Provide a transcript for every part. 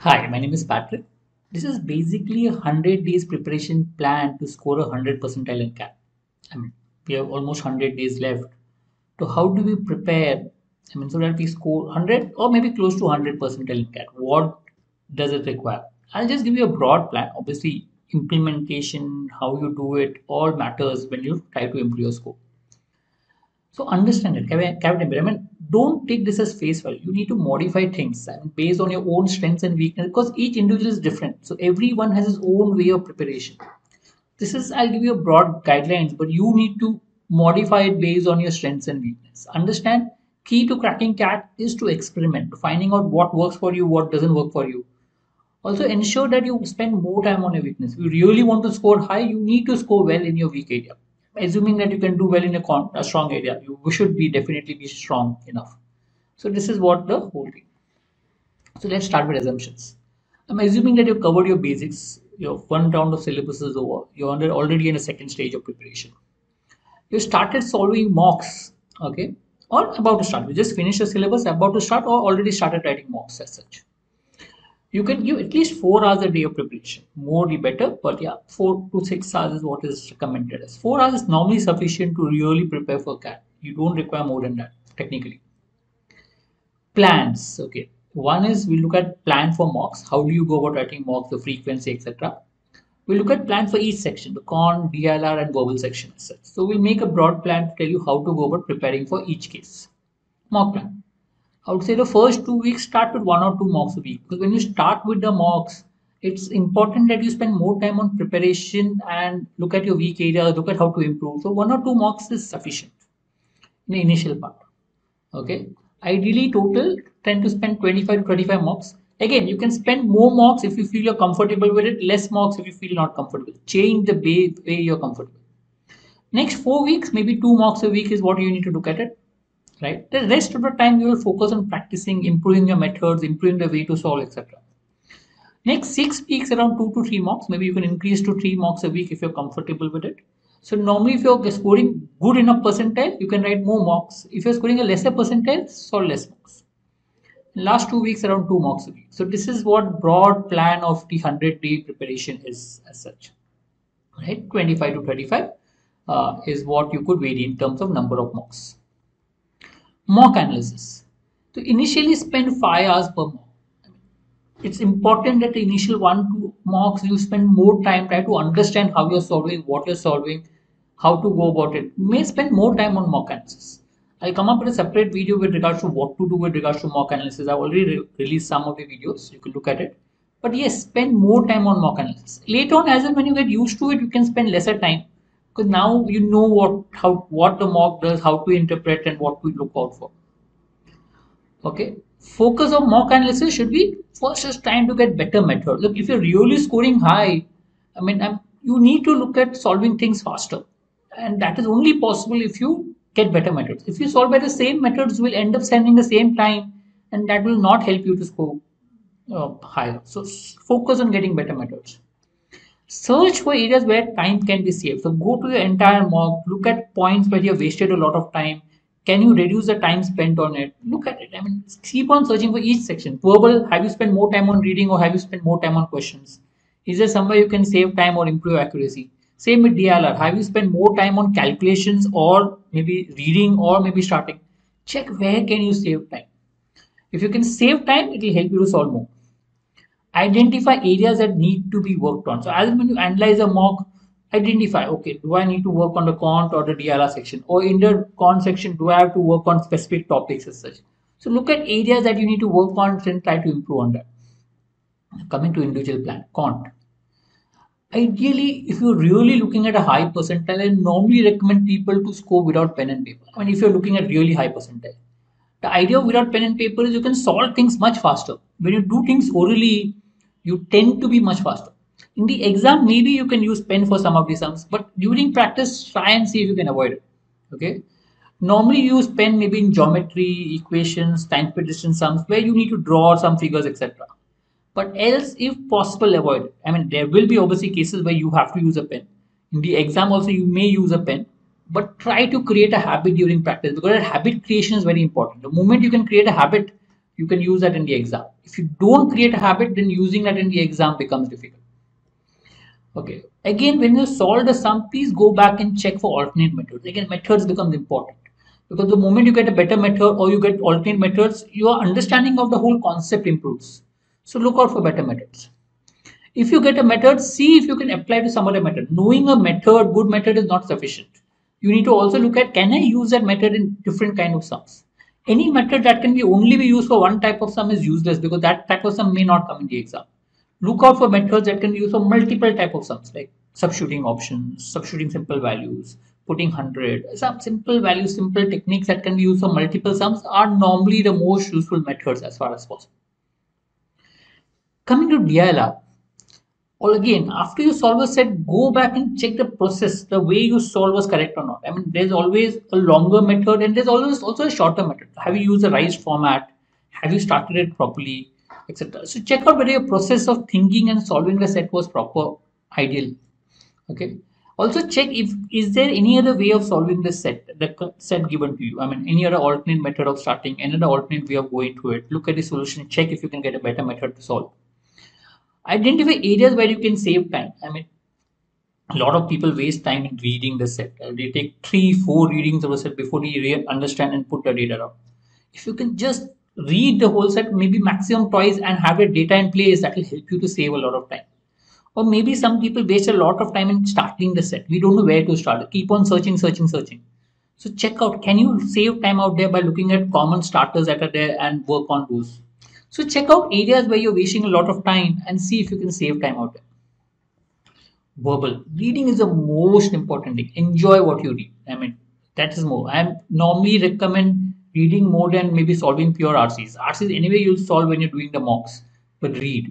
Hi, my name is Patrick. This is basically a 100 days preparation plan to score a 100 percentile in CAT. I mean, we have almost 100 days left. So how do we prepare? So that we score 100 or maybe close to 100 percentile in CAT. What does it require? I'll just give you a broad plan. Obviously, implementation, how you do it, all matters when you try to improve your score. So understand it, Captain. Don't take this as face value. You need to modify things based on your own strengths and weakness because each individual is different. So everyone has his own way of preparation. This is, I'll give you a broad guidelines, but you need to modify it based on your strengths and weakness. Understand, key to cracking CAT is to experiment, finding out what works for you, what doesn't work for you. Also ensure that you spend more time on your weakness. If you really want to score high, you need to score well in your weak area. Assuming that you can do well in a strong area, you should be definitely be strong enough. So this is what the whole thing. So let's start with assumptions. I'm assuming that you've covered your basics. Your one round of syllabus is over. You're already in a second stage of preparation. You started solving mocks, okay, or about to start. You just finished your syllabus, about to start, or already started writing mocks as such. You can give at least 4 hours a day of preparation. More the better, but yeah, 4 to 6 hours is what is recommended. As 4 hours is normally sufficient to really prepare for CAT. You don't require more than that technically. Plans. Okay. One is we look at plan for mocks. How do you go about writing mocks, the frequency, etc. We look at plan for each section, the con, DILR, and verbal section as such. So we'll make a broad plan to tell you how to go about preparing for each case. Mock plan. I would say the first 2 weeks start with 1 or 2 mocks a week because when you start with the mocks, it's important that you spend more time on preparation and look at your weak areas, look at how to improve. So 1 or 2 mocks is sufficient in the initial part. Okay. Ideally, total tend to spend 25 to 35 mocks. Again, you can spend more mocks if you feel you're comfortable with it, less mocks if you feel not comfortable. Change the way you're comfortable. Next 4 weeks, maybe 2 mocks a week is what you need to look at it, right? The rest of the time you will focus on practicing, improving your methods, improving the way to solve, etc. Next 6 weeks, around 2 to 3 mocks. Maybe you can increase to 3 mocks a week if you're comfortable with it. So normally if you're scoring good enough percentile, you can write more mocks. If you're scoring a lesser percentile, solve less mocks. Last 2 weeks, around 2 mocks a week. So this is what broad plan of the 100-day preparation is as such, right? 25 to 35 is what you could vary in terms of number of mocks. Mock analysis. So initially spend 5 hours per mock. It's important that the initial 1 2 mocks you spend more time try to understand how you're solving, what you're solving, how to go about it. You may spend more time on mock analysis. I'll come up with a separate video with regards to what to do with regards to mock analysis. I've already released some of the videos. You can look at it. But yes, spend more time on mock analysis. Later on, as and when you get used to it, you can spend lesser time because now you know what the mock does, how to interpret, and what to look out for. Okay, focus of mock analysis should be first just trying to get better method. Look, if you're really scoring high, you need to look at solving things faster, and that is only possible if you get better methods. If you solve by the same methods, will end up spending the same time, and that will not help you to score higher. So focus on getting better methods. Search for areas where time can be saved. So go to your entire mock, look at points where you have wasted a lot of time. Can you reduce the time spent on it? Look at it. Keep on searching for each section. Verbal, have you spent more time on reading or have you spent more time on questions? Is there somewhere you can save time or improve accuracy? Same with DILR. Have you spent more time on calculations or maybe reading or maybe starting? Check where can you save time. If you can save time, it will help you to solve more. Identify areas that need to be worked on. So as when you analyze a mock, identify, okay, do I need to work on the Quant or the DILR section, or in the Quant section, do I have to work on specific topics as such? So look at areas that you need to work on and try to improve on that. Coming to individual plan, Quant. Ideally, if you're really looking at a high percentile, I normally recommend people to score without pen and paper. If you're looking at really high percentile. The idea of without pen and paper is you can solve things much faster. When you do things orally, you tend to be much faster. In the exam, maybe you can use pen for some of the sums, but during practice, try and see if you can avoid it. Okay. Normally, you use pen maybe in geometry, equations, time per distance sums, where you need to draw some figures, etc. But else, if possible, avoid it. There will be obviously cases where you have to use a pen. In the exam also, you may use a pen, but try to create a habit during practice because habit creation is very important. The moment you can create a habit, You can use that in the exam. If you don't create a habit, then using that in the exam becomes difficult. Okay. Again, when you solve the sum, please go back and check for alternate methods. Again, methods becomes important because the moment you get a better method or you get alternate methods, your understanding of the whole concept improves. So look out for better methods. If you get a method, see if you can apply to some other method. Knowing a method, good method is not sufficient. You need to also look at, can I use that method in different kind of sums? Any method that can be only be used for one type of sum is useless because that type of sum may not come in the exam. Look out for methods that can be used for multiple type of sums like substituting options, substituting simple values, putting 100. Some simple values, simple techniques that can be used for multiple sums are normally the most useful methods as far as possible. Coming to DILR, or again, after you solve a set, go back and check the process, the way you solve was correct or not. I mean, there's always a longer method and there's always also a shorter method. Have you used the right format? Have you started it properly, etc.? So check out whether your process of thinking and solving the set was proper, ideal. Okay. Also check if is there any other way of solving the set given to you. I mean, any other alternate method of starting, any other alternate way of going through it. Look at the solution, check if you can get a better method to solve. Identify areas where you can save time. I mean, a lot of people waste time in reading the set. They take 3-4 readings of a set before they understand and put the data out. If you can just read the whole set, maybe maximum twice and have the data in place, that will help you to save a lot of time. Or maybe some people waste a lot of time in starting the set. We don't know where to start. Keep on searching. So check out, can you save time out there by looking at common starters that are there and work on those. So check out areas where you're wasting a lot of time and see if you can save time out there. Verbal reading is the most important thing. Enjoy what you read. I mean, that is more. I normally recommend reading more than maybe solving pure RCs. RCs anyway you'll solve when you're doing the mocks, but read.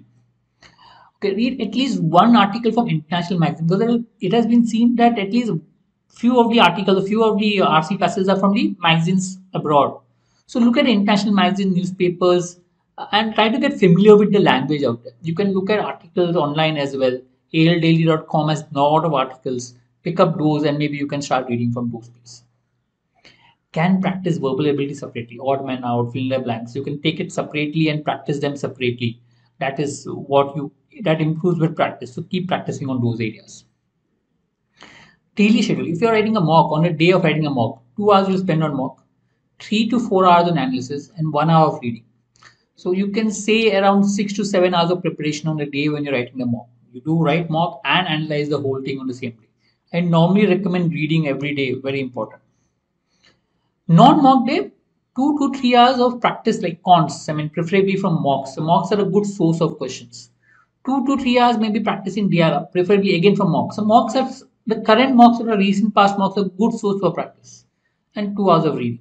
Okay, read at least one article from international magazines because it has been seen that at least few of the articles, a few of the RC classes are from the magazines abroad. So look at international magazines, newspapers, and try to get familiar with the language out there. You can look at articles online as well. aldaily.com has a lot of articles. Pick up those and maybe you can start reading from those places. Can practice verbal ability separately, odd man out, fill in the blanks. You can take it separately and practice them separately. That is that improves with practice. So keep practicing on those areas. Daily schedule. If you're writing a mock, on a day of writing a mock, 2 hours you'll spend on mock, 3 to 4 hours on analysis, and 1 hour of reading. So you can say around 6 to 7 hours of preparation on the day when you're writing the mock. You do write mock and analyze the whole thing on the same day. I normally recommend reading every day, very important. Non-mock day, 2 to 3 hours of practice like quants, I mean preferably from mocks. So mocks are a good source of questions. 2 to 3 hours maybe practicing DILR, preferably again from mocks. So mocks are, the current mocks or the recent past mocks are a good source for practice. And 2 hours of reading.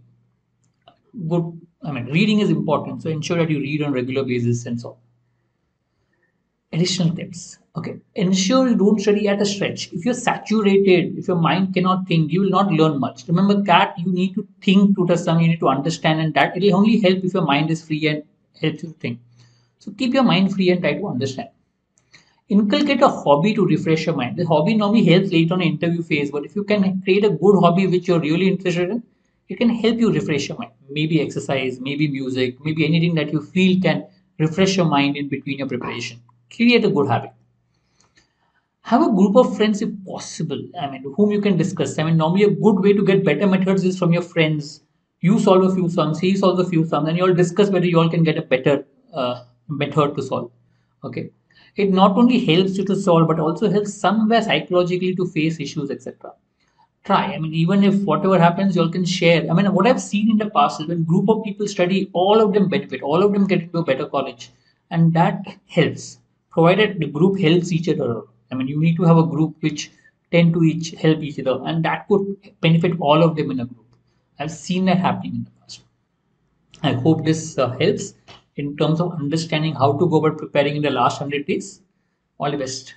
Good, I mean reading is important, so ensure that you read on regular basis and so on. Additional tips. Okay, ensure you don't study at a stretch. If you're saturated, if your mind cannot think, you will not learn much. Remember that you need to think to the sum, you need to understand, and that it will only help if your mind is free and helps you to think. So keep your mind free and try to understand. Inculcate a hobby to refresh your mind. The hobby normally helps later on interview phase, but if you can create a good hobby which you're really interested in, it can help you refresh your mind. Maybe exercise, maybe music, maybe anything that you feel can refresh your mind in between your preparation. Create a good habit. Have a group of friends if possible. I mean, whom you can discuss. I mean, normally a good way to get better methods is from your friends. You solve a few sums, he solves a few sums, and you all discuss whether you all can get a better method to solve. Okay. It not only helps you to solve, but also helps somewhere psychologically to face issues, etc. Try. I mean, even if whatever happens, you all can share. I mean, what I've seen in the past is when group of people study, all of them benefit, all of them get into a better college, and that helps. Provided the group helps each other. I mean, you need to have a group which tend to each help each other, and that could benefit all of them in a group. I've seen that happening in the past. I hope this helps in terms of understanding how to go about preparing in the last 100 days. All the best.